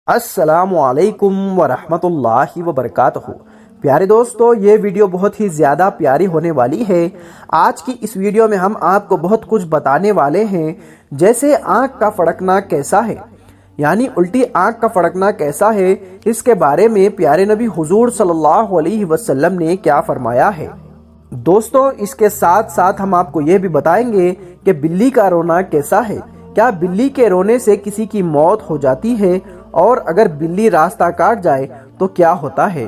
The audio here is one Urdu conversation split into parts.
السلام علیکم ورحمۃ اللہ وبرکاتہ۔ پیارے دوستو، یہ ویڈیو بہت ہی زیادہ پیاری ہونے والی ہے۔ آج کی اس ویڈیو میں ہم آپ کو بہت کچھ بتانے والے ہیں، جیسے آنکھ کا فڑکنا کیسا ہے، یعنی الٹی آنکھ کا فڑکنا کیسا ہے، اس کے بارے میں پیارے نبی حضور صلی اللہ علیہ وسلم نے کیا فرمایا ہے۔ دوستو، اس کے ساتھ ساتھ ہم آپ کو یہ بھی بتائیں گے کہ بلی کا رونا کیسا ہے۔ کیا بلی کے رونے سے کسی کی موت ہو جاتی ہے، اور اگر بلی راستہ کاٹ جائے تو کیا ہوتا ہے۔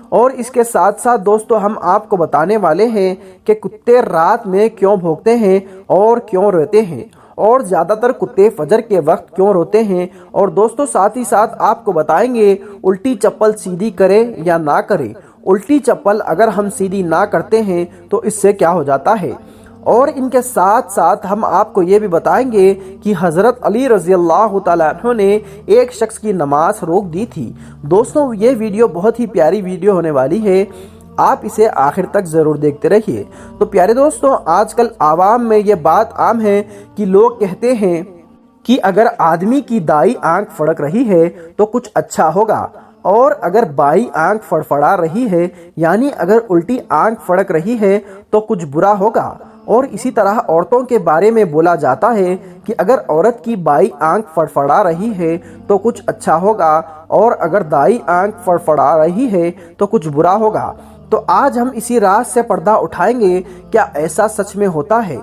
اور اس کے ساتھ ساتھ دوستو، ہم آپ کو بتانے والے ہیں کہ کتے رات میں کیوں بھونکتے ہیں اور کیوں روتے ہیں، اور زیادہ تر کتے فجر کے وقت کیوں روتے ہیں۔ اور دوستو، ساتھ ہی ساتھ آپ کو بتائیں گے الٹی چپل سیدھی کرے یا نہ کرے۔ الٹی چپل اگر ہم سیدھی نہ کرتے ہیں تو اس سے کیا ہو جاتا ہے۔ اور ان کے ساتھ ساتھ ہم آپ کو یہ بھی بتائیں گے کہ حضرت علی رضی اللہ تعالیٰ عنہ نے ایک شخص کی نماز روک دی تھی۔ دوستوں، یہ ویڈیو بہت ہی پیاری ویڈیو ہونے والی ہے، آپ اسے آخر تک ضرور دیکھتے رہیے۔ تو پیارے دوستوں، آج کل عوام میں یہ بات عام ہے کہ لوگ کہتے ہیں کہ اگر آدمی کی دائیں آنکھ فڑک رہی ہے تو کچھ اچھا ہوگا، اور اگر بائیں آنکھ فڑفڑا رہی ہے، یعنی اگر الٹی آنکھ فڑک رہی ہے تو کچھ برا ہوگا۔ اور اسی طرح عورتوں کے بارے میں بولا جاتا ہے کہ اگر عورت کی بائیں آنکھ فڑفڑا رہی ہے تو کچھ اچھا ہوگا، اور اگر دائیں آنکھ فڑفڑا رہی ہے تو کچھ برا ہوگا۔ تو آج ہم اسی راز سے پردہ اٹھائیں گے، کیا ایسا سچ میں ہوتا ہے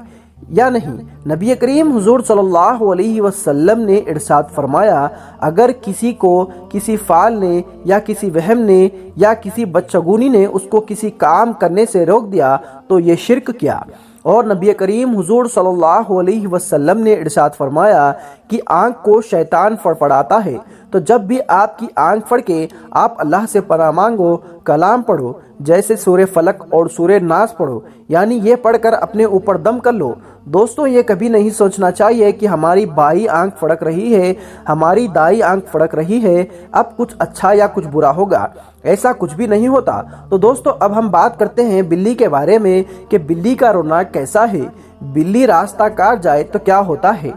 یا نہیں۔ نبی کریم حضور صلی اللہ علیہ وسلم نے ارشاد فرمایا، اگر کسی کو کسی فعال نے یا کسی وہم نے یا کسی بدشگونی نے اس کو کسی کام کرنے سے روک دیا تو یہ شرک کیا۔ اور نبی کریم حضور صلی اللہ علیہ وسلم نے ارشاد فرمایا کہ آنکھ کو شیطان فڑفڑاتا ہے، تو جب بھی آپ کی آنکھ فڑکے آپ اللہ سے پناہ مانگو، کلام پڑھو، جیسے سورہ فلق اور سورہ ناس پڑھو، یعنی یہ پڑھ کر اپنے اوپر دم کر لو۔ دوستوں، یہ کبھی نہیں سوچنا چاہیے کہ ہماری بائیں آنکھ فڑک رہی ہے، ہماری دائیں آنکھ فڑک رہی ہے، اب کچھ اچھا یا کچھ برا ہوگا، ایسا کچھ بھی نہیں ہوتا۔ تو دوستو، اب ہم بات کرتے ہیں بلی کے بارے میں کہ بلی کا رونا کیسا ہے، بلی راستہ کاٹ جائے تو کیا ہوتا ہے۔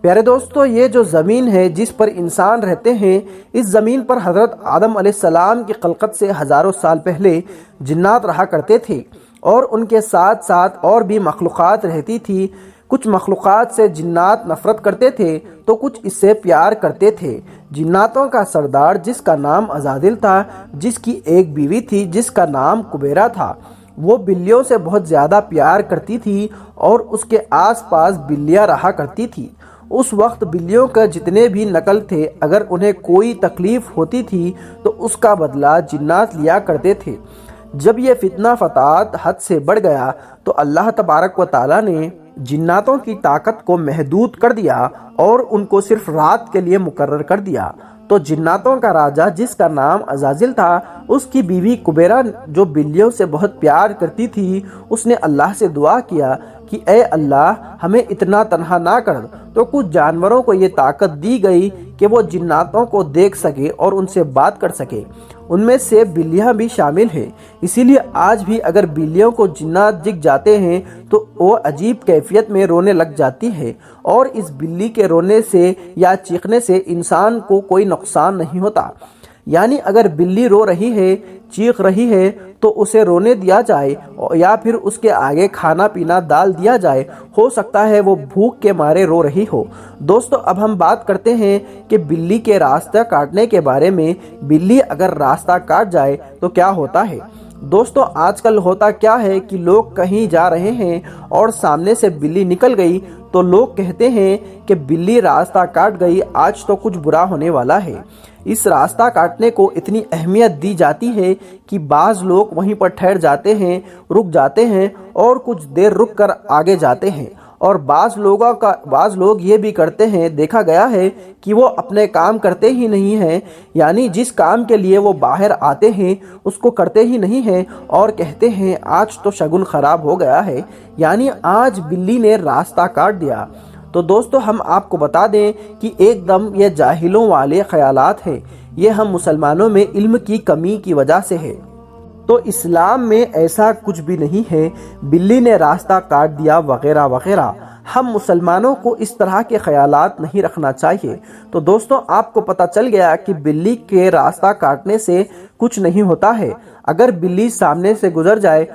پیارے دوستو، یہ جو زمین ہے جس پر انسان رہتے ہیں، اس زمین پر حضرت آدم علیہ السلام کی خلقت سے ہزاروں سال پہلے جنات رہا کرتے تھے، اور ان کے ساتھ ساتھ اور بھی مخلوقات رہتی تھی۔ کچھ مخلوقات سے جنات نفرت کرتے تھے تو کچھ اس سے پیار کرتے تھے۔ جناتوں کا سردار، جس کا نام عزازیل تھا، جس کی ایک بیوی تھی جس کا نام کبیرہ تھا، وہ بلیوں سے بہت زیادہ پیار کرتی تھی، اور اس کے آس پاس بلیاں رہا کرتی تھی۔ اس وقت بلیوں کا جتنے بھی نکل تھے، اگر انہیں کوئی تکلیف ہوتی تھی تو اس کا بدلہ جنات لیا کرتے تھے۔ جب یہ فتنہ فتات حد سے بڑھ گیا تو اللہ تبارک و تعالیٰ نے جناتوں کی طاقت کو محدود کر دیا اور ان کو صرف رات کے لیے مقرر کر دیا۔ تو جناتوں کا راجا، جس کا نام عزازیل تھا، اس کی بیوی کبیرہ جو بلیوں سے بہت پیار کرتی تھی، اس نے اللہ سے دعا کیا کہ اے اللہ، ہمیں اتنا تنہا نہ کر۔ تو کچھ جانوروں کو یہ طاقت دی گئی کہ وہ جناتوں کو دیکھ سکے اور ان سے بات کر سکے، ان میں سے بلیاں بھی شامل ہیں۔ اسی لیے آج بھی اگر بلیوں کو جنات دکھ جاتے ہیں تو وہ عجیب کیفیت میں رونے لگ جاتی ہے، اور اس بلی کے رونے سے یا چیخنے سے انسان کو کوئی نقصان نہیں ہوتا۔ یعنی اگر بلی رو رہی ہے، چیخ رہی ہے، تو اسے رونے دیا جائے یا پھر اس کے آگے کھانا پینا ڈال دیا جائے، ہو سکتا ہے وہ بھوک کے مارے رو رہی ہو۔ دوستو، اب ہم بات کرتے ہیں کہ بلی کے راستہ کاٹنے کے بارے میں۔ بلی اگر راستہ کاٹ جائے تو کیا ہوتا ہے۔ دوستو، آج کل ہوتا کیا ہے کہ لوگ کہیں جا رہے ہیں اور سامنے سے بلی نکل گئی تو لوگ کہتے ہیں کہ بلی راستہ کاٹ گئی، آج تو کچھ برا ہونے والا ہے۔ اس راستہ کاٹنے کو اتنی اہمیت دی جاتی ہے کہ بعض لوگ وہیں پر ٹھہر جاتے ہیں، رک جاتے ہیں، اور کچھ دیر رک کر آگے جاتے ہیں۔ اور بعض لوگ یہ بھی کرتے ہیں، دیکھا گیا ہے کہ وہ اپنے کام کرتے ہی نہیں ہیں، یعنی جس کام کے لیے وہ باہر آتے ہیں اس کو کرتے ہی نہیں ہیں، اور کہتے ہیں آج تو شگن خراب ہو گیا ہے، یعنی آج بلی نے راستہ کاٹ دیا۔ تو دوستو، ہم آپ کو بتا دیں کہ ایک دم یہ جاہلوں والے خیالات ہیں، یہ ہم مسلمانوں میں علم کی کمی کی وجہ سے ہے۔ تو اسلام میں ایسا کچھ بھی نہیں ہے بلی نے راستہ کاٹ دیا وغیرہ وغیرہ۔ ہم مسلمانوں کو اس طرح کے خیالات نہیں رکھنا چاہیے۔ تو دوستوں آپ کو پتہ چل گیا کہ بلی کے راستہ کاٹنے سے کچھ نہیں ہوتا ہے۔ اگر بلی سامنے سے گزر جائے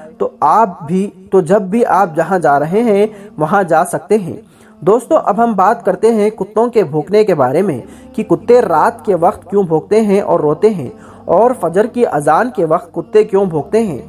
تو جب بھی آپ جہاں جا رہے ہیں وہاں جا سکتے ہیں۔ دوستوں اب ہم بات کرتے ہیں کتوں کے بھونکنے کے بارے میں کہ کتے رات کے وقت کیوں بھونکتے ہیں اور روتے ہیں، اور فجر کی اذان کے وقت کتے کیوں بھونکتے ہیں۔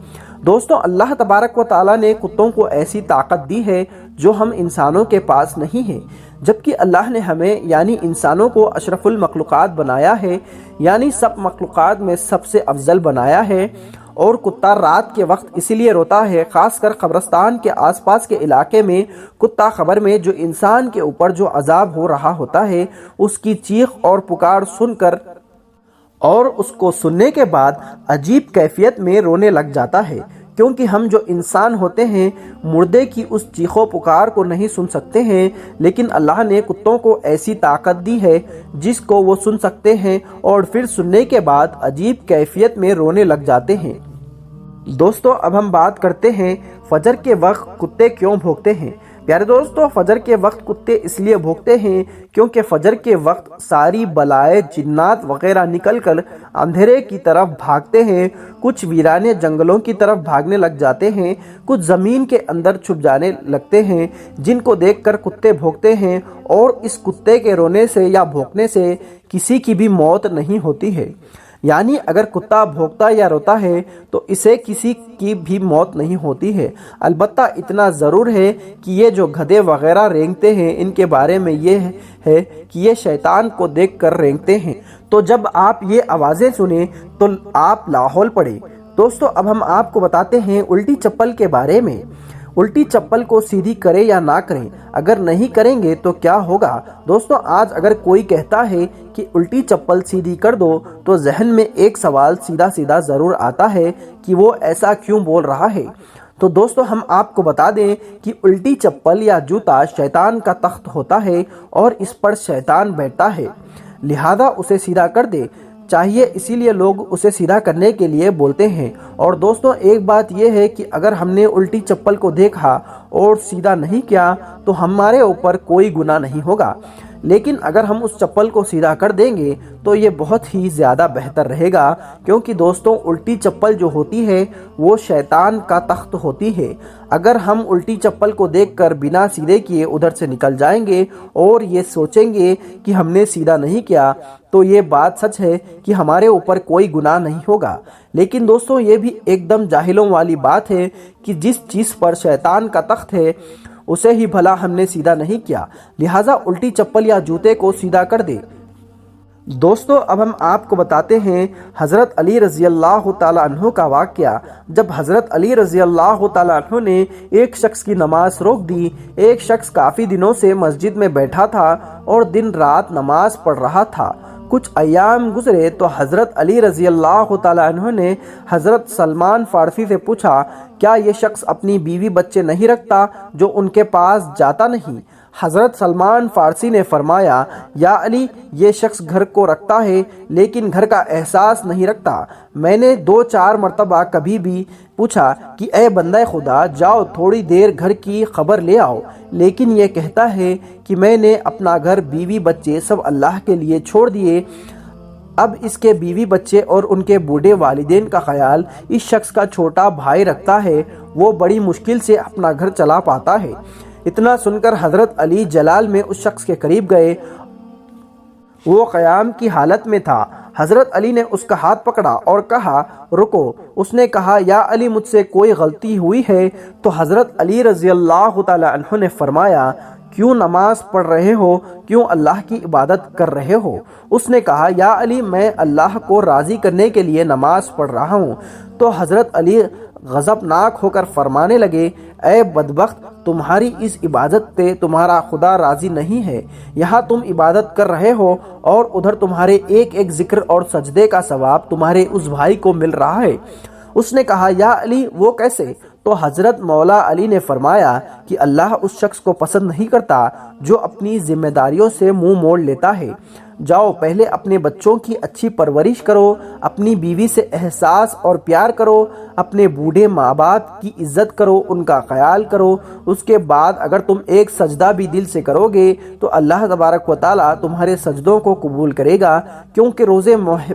دوستوں اللہ تبارک و تعالیٰ نے کتوں کو ایسی طاقت دی ہے جو ہم انسانوں کے پاس نہیں ہے، جبکہ اللہ نے ہمیں یعنی انسانوں کو اشرف المخلوقات بنایا ہے، یعنی سب مخلوقات میں سب سے افضل بنایا ہے۔ اور کتا رات کے وقت اسی لیے روتا ہے، خاص کر قبرستان کے آس پاس کے علاقے میں کتا خبر میں جو انسان کے اوپر جو عذاب ہو رہا ہوتا ہے اس کی چیخ اور پکار سن کر اور اس کو سننے کے بعد عجیب کیفیت میں رونے لگ جاتا ہے، کیونکہ ہم جو انسان ہوتے ہیں مردے کی اس چیخ و پکار کو نہیں سن سکتے ہیں، لیکن اللہ نے کتوں کو ایسی طاقت دی ہے جس کو وہ سن سکتے ہیں اور پھر سننے کے بعد عجیب کیفیت میں رونے لگ جاتے ہیں۔ دوستو اب ہم بات کرتے ہیں فجر کے وقت کتے کیوں بھونکتے ہیں۔ پیارے دوستو فجر کے وقت کتے اس لیے بھونکتے ہیں کیونکہ فجر کے وقت ساری بلائے جنات وغیرہ نکل کر اندھیرے کی طرف بھاگتے ہیں، کچھ ویرانے جنگلوں کی طرف بھاگنے لگ جاتے ہیں، کچھ زمین کے اندر چھپ جانے لگتے ہیں، جن کو دیکھ کر کتے بھونکتے ہیں، اور اس کتے کے رونے سے یا بھونکنے سے کسی کی بھی موت نہیں ہوتی ہے۔ یعنی اگر کتا بھونکتا یا روتا ہے تو اسے کسی کی بھی موت نہیں ہوتی ہے۔ البتہ اتنا ضرور ہے کہ یہ جو گدھے وغیرہ رینگتے ہیں ان کے بارے میں یہ ہے کہ یہ شیطان کو دیکھ کر رینگتے ہیں، تو جب آپ یہ آوازیں سنیں تو آپ لاحول پڑیں۔ دوستو اب ہم آپ کو بتاتے ہیں الٹی چپل کے بارے میں۔ الٹی چپل کو سیدھی کریں یا نہ کریں، اگر نہیں کریں گے تو کیا ہوگا۔ دوستو آج اگر کوئی کہتا ہے کہ الٹی چپل سیدھی کر دو تو ذہن میں ایک سوال سیدھا ضرور آتا ہے کہ وہ ایسا کیوں بول رہا ہے۔ تو دوستو ہم آپ کو بتا دیں کہ الٹی چپل یا جوتا شیطان کا تخت ہوتا ہے اور اس پر شیطان بیٹھتا ہے، لہذا اسے سیدھا کر دے چاہیے، اسی لیے لوگ اسے سیدھا کرنے کے لیے بولتے ہیں۔ اور دوستو ایک بات یہ ہے کہ اگر ہم نے الٹی چپل کو دیکھا اور سیدھا نہیں کیا تو ہمارے اوپر کوئی گناہ نہیں ہوگا، لیکن اگر ہم اس چپل کو سیدھا کر دیں گے تو یہ بہت ہی زیادہ بہتر رہے گا، کیونکہ دوستوں الٹی چپل جو ہوتی ہے وہ شیطان کا تخت ہوتی ہے۔ اگر ہم الٹی چپل کو دیکھ کر بنا سیدھے کیے ادھر سے نکل جائیں گے اور یہ سوچیں گے کہ ہم نے سیدھا نہیں کیا تو یہ بات سچ ہے کہ ہمارے اوپر کوئی گناہ نہیں ہوگا، لیکن دوستوں یہ بھی ایک دم جاہلوں والی بات ہے کہ جس چیز پر شیطان کا تخت ہے اسے ہی بھلا ہم نے سیدھا نہیں کیا، لہٰذا الٹی چپل یا جوتے کو سیدھا کر دے۔ دوستو اب ہم آپ کو بتاتے ہیں حضرت علی رضی اللہ تعالیٰ عنہ کا واقعہ۔ جب حضرت علی رضی اللہ تعالیٰ عنہ نے ایک شخص کی نماز روک دی، ایک شخص کافی دنوں سے مسجد میں بیٹھا تھا اور دن رات نماز پڑھ رہا تھا۔ کچھ ایام گزرے تو حضرت علی رضی اللہ تعالیٰ عنہ نے حضرت سلمان فارسی سے پوچھا، کیا یہ شخص اپنی بیوی بچے نہیں رکھتا جو ان کے پاس جاتا نہیں؟ حضرت سلمان فارسی نے فرمایا، یا علی یہ شخص گھر کو رکھتا ہے لیکن گھر کا احساس نہیں رکھتا۔ میں نے 2-4 مرتبہ کبھی بھی پوچھا کہ اے بندہ خدا جاؤ تھوڑی دیر گھر کی خبر لے آؤ، لیکن یہ کہتا ہے کہ میں نے اپنا گھر بیوی بچے سب اللہ کے لیے چھوڑ دیے۔ اب اس کے بیوی بچے اور ان کے بوڑھے والدین کا خیال اس شخص کا چھوٹا بھائی رکھتا ہے، وہ بڑی مشکل سے اپنا گھر چلا پاتا ہے۔ اتنا سن کر حضرت علی جلال میں اس شخص کے قریب گئے، وہ قیام کی حالت میں تھا۔ حضرت علی نے اس کا ہاتھ پکڑا اور کہا رکو۔ اس نے کہا یا علی مجھ سے کوئی غلطی ہوئی ہے؟ تو حضرت علی رضی اللہ تعالی عنہ نے فرمایا کیوں نماز پڑھ رہے ہو، کیوں اللہ کی عبادت کر رہے ہو؟ اس نے کہا یا علی میں اللہ کو راضی کرنے کے لیے نماز پڑھ رہا ہوں۔ تو حضرت علی غضبناک ہو کر فرمانے لگے اے بدبخت، تمہاری اس عبادت سے تمہارا خدا راضی نہیں ہے۔ یہاں تم عبادت کر رہے ہو اور ادھر تمہارے ایک ایک ذکر اور سجدے کا ثواب تمہارے اس بھائی کو مل رہا ہے۔ اس نے کہا یا علی وہ کیسے؟ تو حضرت مولا علی نے فرمایا کہ اللہ اس شخص کو پسند نہیں کرتا جو اپنی ذمہ داریوں سے منہ موڑ لیتا ہے۔ جاؤ پہلے اپنے بچوں کی اچھی پرورش کرو، اپنی بیوی سے احساس اور پیار کرو، اپنے بوڑھے ماں باپ کی عزت کرو، ان کا خیال کرو۔ اس کے بعد اگر تم ایک سجدہ بھی دل سے کرو گے تو اللہ تبارک و تعالیٰ تمہارے سجدوں کو قبول کرے گا، کیونکہ روز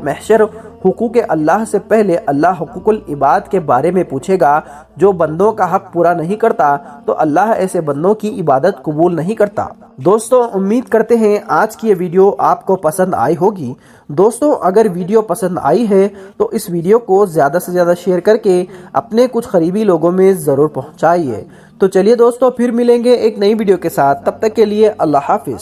محشر حقوق اللہ سے پہلے اللہ حقوق العباد کے بارے میں پوچھے گا۔ جو بندوں کا حق پورا نہیں کرتا تو اللہ ایسے بندوں کی عبادت قبول نہیں کرتا۔ دوستو، امید کرتے ہیں آج کی یہ ویڈیو آپ کو پسند آئی ہوگی۔ دوستو، اگر ویڈیو پسند آئی ہے تو اس ویڈیو کو زیادہ سے زیادہ شیئر کر کے اپنے کچھ قریبی لوگوں میں ضرور پہنچائیے۔ تو چلیے دوستو، پھر ملیں گے ایک نئی ویڈیو کے ساتھ، تب تک کے لیے اللہ حافظ۔